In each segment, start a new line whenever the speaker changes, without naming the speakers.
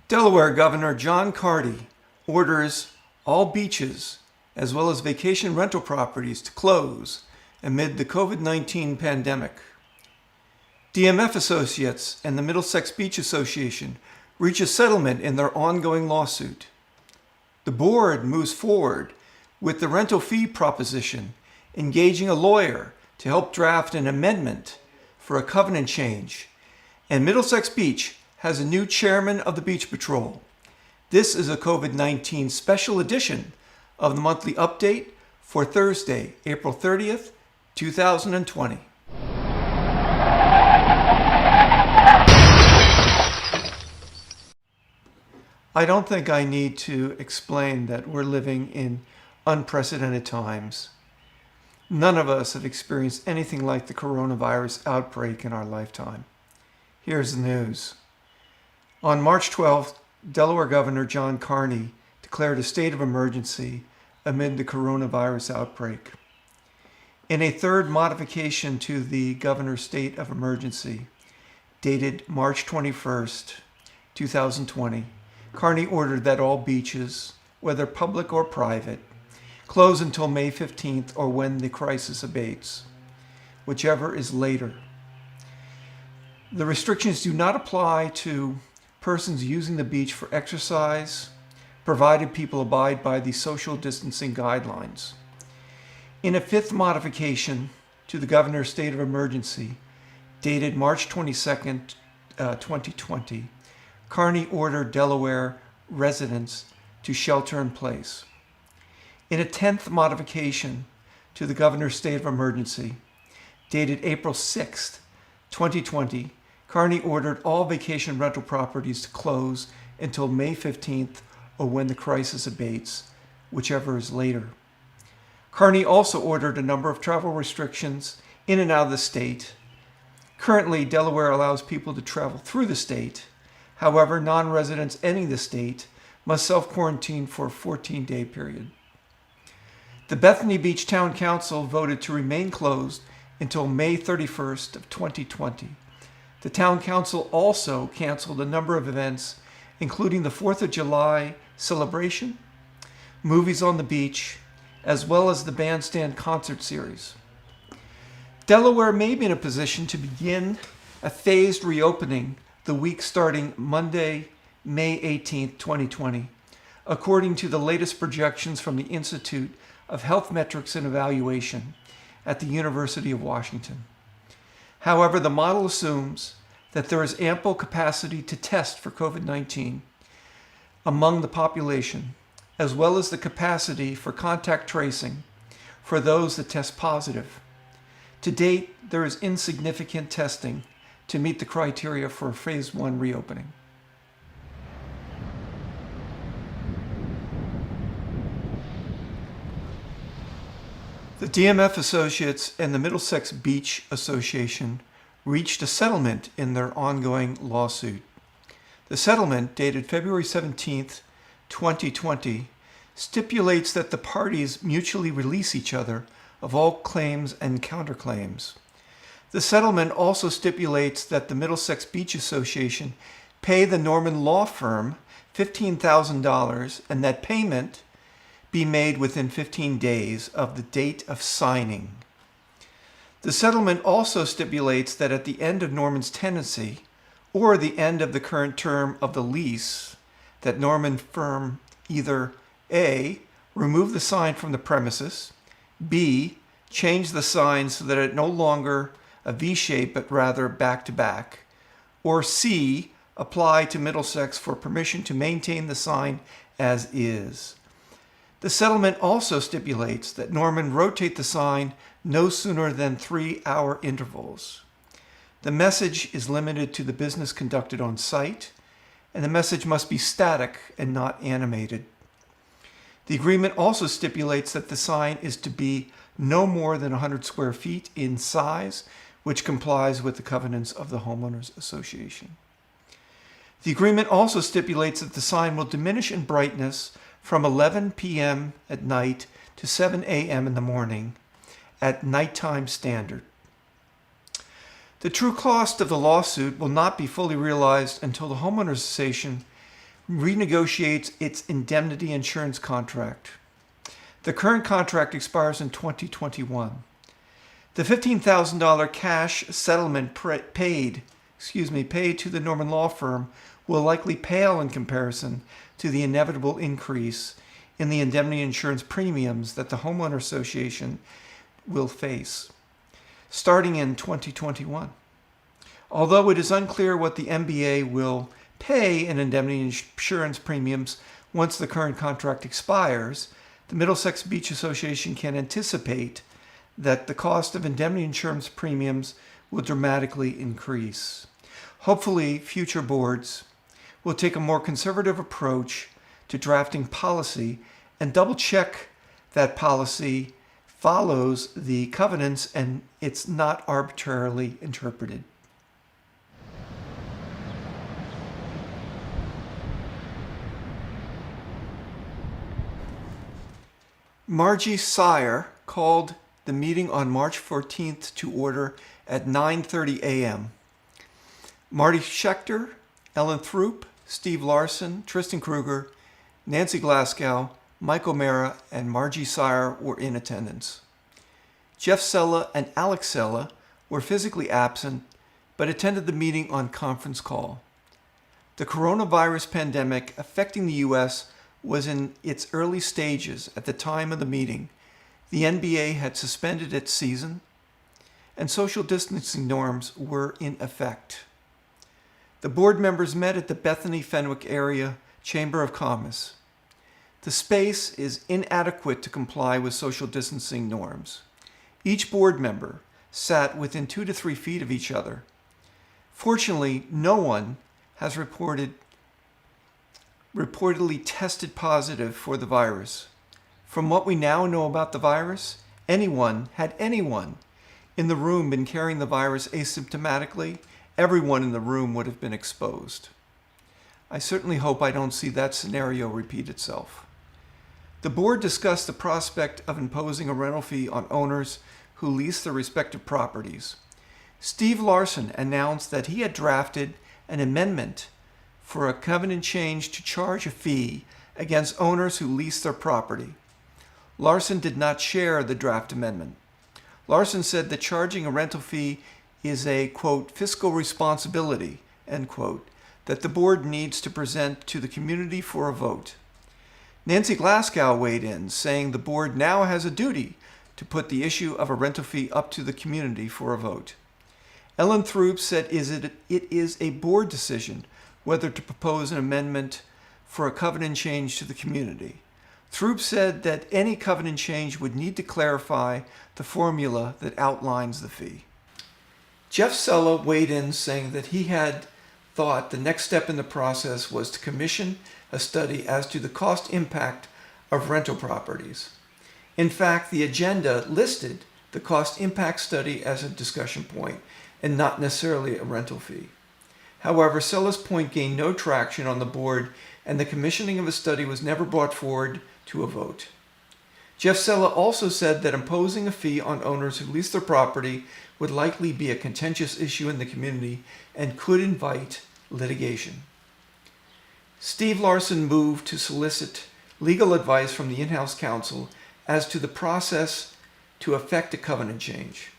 Delaware Governor John Carty orders all beaches, as well as vacation rental properties, to close amid the COVID-19 pandemic. DMF Associates and the Middlesex Beach Association reach a settlement in their ongoing lawsuit. The board moves forward with the rental fee proposition, engaging a lawyer to help draft an amendment for a covenant change. And Middlesex Beach has a new chairman of the Beach Patrol. This is a COVID-19 special edition of the monthly update for Thursday, April 30th, 2020. I don't think I need to explain that we're living in unprecedented times. None of us have experienced anything like the coronavirus outbreak in our lifetime. Here's the news. On March 12th, Delaware Governor John Carty declared a state of emergency amid the coronavirus outbreak. In a third modification to the governor's state of emergency, dated March 21st, 2020, Carty ordered that all beaches, whether public or private, close until May 15th or when the crisis abates, whichever is later. The restrictions do not apply to persons using the beach for exercise, provided people abide by the social distancing guidelines. In a fifth modification to the governor's state of emergency, dated March 22nd, 2020, Carty ordered Delaware residents to shelter in place. In a 10th modification to the governor's state of emergency, dated April 6th, 2020, Carty ordered all vacation rental properties to close until May 15th or when the crisis abates, whichever is later. Carty also ordered a number of travel restrictions in and out of the state. Currently, Delaware allows people to travel through the state. However, non-residents entering the state must self-quarantine for a 14-day period. The Bethany Beach Town Council voted to remain closed until May 31st of 2020. The Town Council also canceled a number of events, including the 4th of July celebration, movies on the beach, as well as the bandstand concert series. Delaware may be in a position to begin a phased reopening the week starting Monday, May 18th, 2020, according to the latest projections from the Institute of Health Metrics and Evaluation at the University of Washington. However, the model assumes that there is ample capacity to test for COVID-19 among the population, as well as the capacity for contact tracing for those that test positive. To date, there is insignificant testing to meet the criteria for a Phase 1 reopening. The DMF Associates and the Middlesex Beach Association reached a settlement in their ongoing lawsuit. The settlement, dated February 17th, 2020, stipulates that the parties mutually release each other of all claims and counterclaims. The settlement also stipulates that the Middlesex Beach Association pay the Norman law firm $15,000 and that payment be made within 15 days of the date of signing. The settlement also stipulates that at the end of Norman's tenancy or the end of the current term of the lease, that Norman firm either A, remove the sign from the premises, B, change the sign so that it no longer a V shape but rather back to back, or C, apply to Middlesex for permission to maintain the sign as is. The settlement also stipulates that Norman rotate the sign no sooner than 3-hour intervals. The message is limited to the business conducted on site, and the message must be static and not animated. The agreement also stipulates that the sign is to be no more than 100 square feet in size, which complies with the covenants of the Homeowners Association. The agreement also stipulates that the sign will diminish in brightness from 11 p.m. at night to 7 a.m. in the morning at nighttime standard. The true cost of the lawsuit will not be fully realized until the Homeowners Association renegotiates its indemnity insurance contract. The current contract expires in 2021. The $15,000 cash settlement paid to the Norman law firm will likely pale in comparison to the inevitable increase in the indemnity insurance premiums that the homeowner association will face starting in 2021. Although it is unclear what the MBA will pay in indemnity insurance premiums once the current contract expires, the Middlesex Beach Association can anticipate that the cost of indemnity insurance premiums will dramatically increase. Hopefully, future boards will take a more conservative approach to drafting policy and double-check that policy follows the covenants and it's not arbitrarily interpreted. Margie Sire called the meeting on March 14th to order at 9:30 a.m. Marty Schechter, Ellen Throop, Steve Larson, Tristan Kruger, Nancy Glasgow, Mike O'Mara, and Margie Sire were in attendance. Jeff Sella and Alex Sella were physically absent but attended the meeting on conference call. The coronavirus pandemic affecting the U.S. was in its early stages at the time of the meeting. The NBA had suspended its season, and social distancing norms were in effect. The board members met at the Bethany Fenwick Area Chamber of Commerce. The space is inadequate to comply with social distancing norms. Each board member sat within 2 to 3 feet of each other. Fortunately, no one has reportedly tested positive for the virus. From what we now know about the virus, had anyone in the room been carrying the virus asymptomatically, everyone in the room would have been exposed. I certainly hope I don't see that scenario repeat itself. The board discussed the prospect of imposing a rental fee on owners who lease their respective properties. Steve Larson announced that he had drafted an amendment for a covenant change to charge a fee against owners who lease their property. Larson did not share the draft amendment. Larson said that charging a rental fee is a, quote, fiscal responsibility, end quote, that the board needs to present to the community for a vote. Nancy Glasgow weighed in, saying the board now has a duty to put the issue of a rental fee up to the community for a vote. Ellen Throop said it is a board decision whether to propose an amendment for a covenant change to the community. Throop said that any covenant change would need to clarify the formula that outlines the fee. Jeff Sella weighed in, saying that he had thought the next step in the process was to commission a study as to the cost impact of rental properties. In fact, the agenda listed the cost impact study as a discussion point and not necessarily a rental fee. However, Sella's point gained no traction on the board, and the commissioning of a study was never brought forward to a vote. Jeff Sella also said that imposing a fee on owners who lease their property would likely be a contentious issue in the community and could invite litigation. Steve Larson moved to solicit legal advice from the in-house counsel as to the process to effect a covenant change.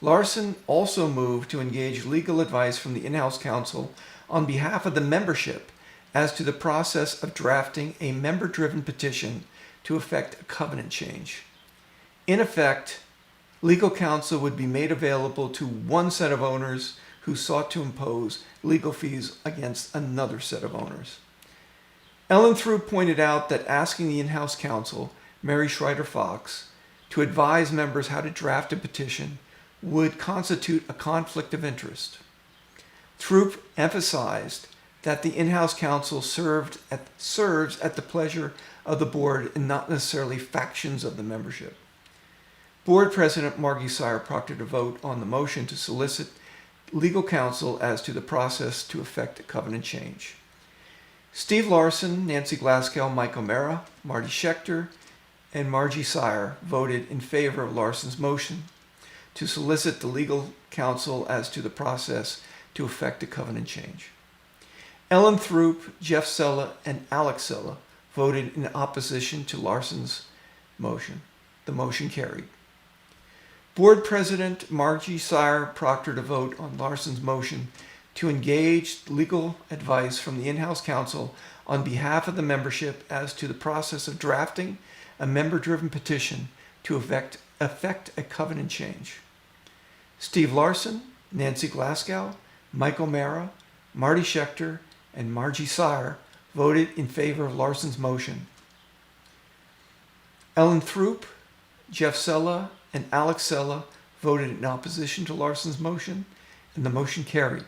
Larson also moved to engage legal advice from the in-house counsel on behalf of the membership as to the process of drafting a member-driven petition to effect a covenant change. In effect, legal counsel would be made available to one set of owners who sought to impose legal fees against another set of owners. Ellen Throop pointed out that asking the in-house counsel, Mary Schreider Fox, to advise members how to draft a petition would constitute a conflict of interest. Throop emphasized that the in-house counsel serves at the pleasure of the board and not necessarily factions of the membership. Board President Margie Sire proctored a vote on the motion to solicit legal counsel as to the process to effect a covenant change. Steve Larson, Nancy Glasgow, Mike O'Mara, Marty Schechter, and Margie Sire voted in favor of Larson's motion to solicit the legal counsel as to the process to effect a covenant change. Ellen Throop, Jeff Sella, and Alex Sella voted in opposition to Larson's motion. The motion carried. Board President Margie Sire proctored a vote on Larson's motion to engage legal advice from the in-house counsel on behalf of the membership as to the process of drafting a member-driven petition to effect a covenant change. Steve Larson, Nancy Glasgow, Michael Mara, Marty Schechter, and Margie Sire voted in favor of Larson's motion. Ellen Throop, Jeff Sella, and Alex Sella voted in opposition to Larson's motion, and the motion carried.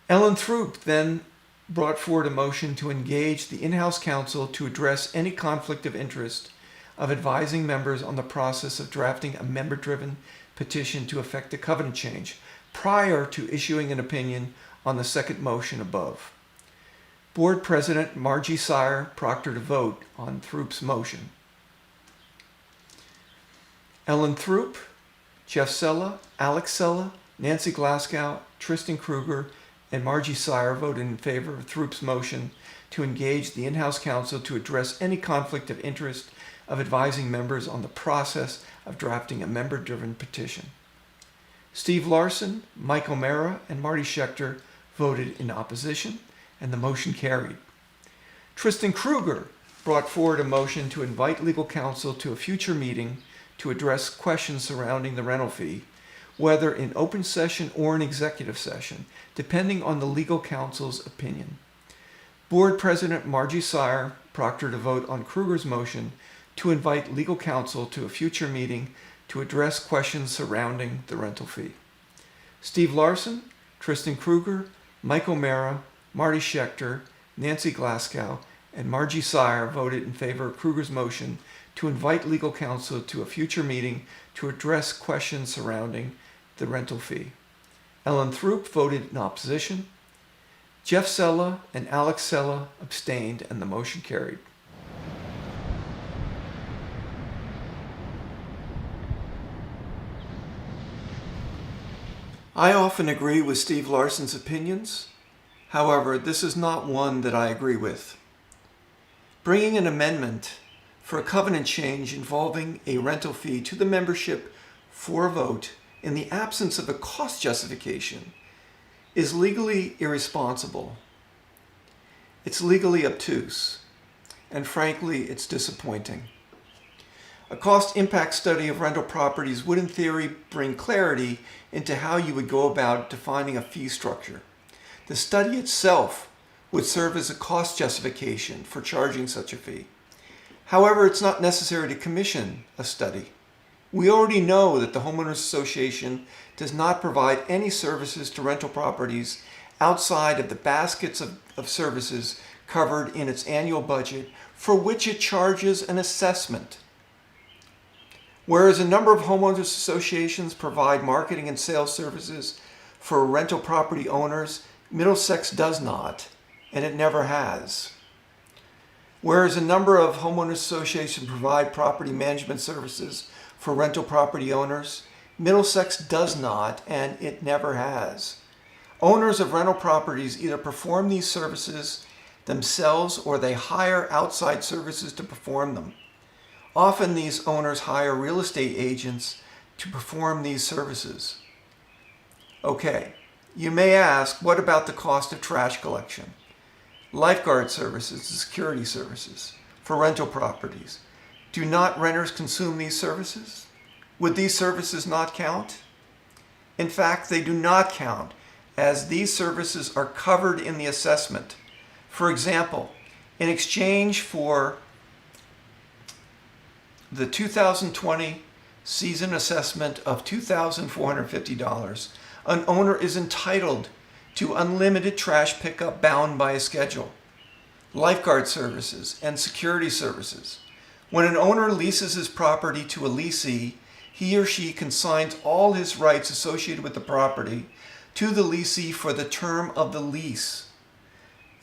Ellen Throop then brought forward a motion to engage the in-house counsel to address any conflict of interest of advising members on the process of drafting a member-driven petition to effect a covenant change prior to issuing an opinion on the second motion above. Board President Margie Sire proctored a vote on Throop's motion. Ellen Throop, Jeff Sella, Alex Sella, Nancy Glasgow, Tristan Kruger, and Margie Sire voted in favor of Throop's motion to engage the in-house counsel to address any conflict of interest of advising members on the process of drafting a member-driven petition. Steve Larson, Michael Mara, and Marty Schechter voted in opposition, and the motion carried. Tristan Kruger brought forward a motion to invite legal counsel to a future meeting to address questions surrounding the rental fee, whether in open session or in executive session, depending on the legal counsel's opinion. Board President Margie Sire proctored a vote on Kruger's motion to invite legal counsel to a future meeting to address questions surrounding the rental fee. Steve Larson, Tristan Kruger, Michael Mara, Marty Schechter, Nancy Glasgow, and Margie Sire voted in favor of Kruger's motion to invite legal counsel to a future meeting to address questions surrounding the rental fee. Ellen Throop voted in opposition. Jeff Sella and Alex Sella abstained, and the motion carried. I often agree with Steve Larson's opinions. However, this is not one that I agree with. Bringing an amendment for a covenant change involving a rental fee to the membership for a vote in the absence of a cost justification is legally irresponsible. It's legally obtuse, and frankly, it's disappointing. A cost impact study of rental properties would in theory bring clarity into how you would go about defining a fee structure. The study itself would serve as a cost justification for charging such a fee. However, it's not necessary to commission a study. We already know that the Homeowners Association does not provide any services to rental properties outside of the baskets of services covered in its annual budget for which it charges an assessment. Whereas a number of homeowners associations provide marketing and sales services for rental property owners, Middlesex does not, and it never has. Whereas a number of homeowners associations provide property management services for rental property owners, Middlesex does not, and it never has. Owners of rental properties either perform these services themselves or they hire outside services to perform them. Often these owners hire real estate agents to perform these services. Okay, you may ask, what about the cost of trash collection? Lifeguard services, security services for rental properties. Do not renters consume these services? Would these services not count? In fact, they do not count, as these services are covered in the assessment. For example, in exchange for the 2020 season assessment of $2,450, an owner is entitled to unlimited trash pickup bound by a schedule, lifeguard services, and security services. When an owner leases his property to a leasee, he or she consigns all his rights associated with the property to the leasee for the term of the lease.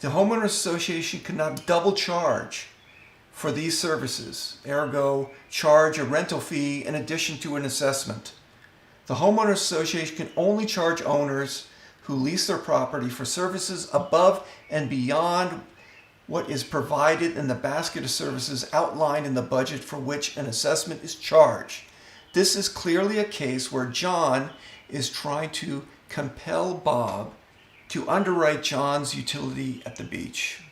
The Homeowners Association cannot double charge for these services, ergo charge a rental fee in addition to an assessment. The Homeowners Association can only charge owners who lease their property for services above and beyond what is provided in the basket of services outlined in the budget for which an assessment is charged. This is clearly a case where John is trying to compel Bob to underwrite John's utility at the beach.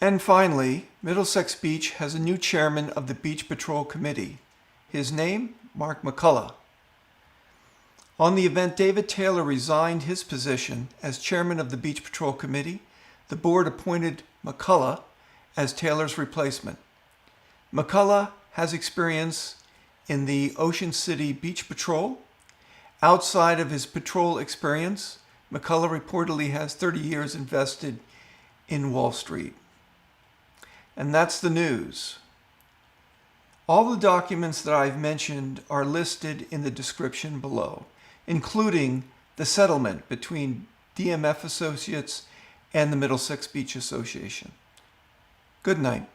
And finally, Middlesex Beach has a new chairman of the Beach Patrol Committee. His name, Mark McCullough. On the event David Taylor resigned his position as chairman of the Beach Patrol Committee, the board appointed McCullough as Taylor's replacement. McCullough has experience in the Ocean City Beach Patrol. Outside of his patrol experience, McCullough reportedly has 30 years invested in Wall Street. And that's the news. All the documents that I've mentioned are listed in the description below, including the settlement between DMF Associates and the Middlesex Beach Association. Good night.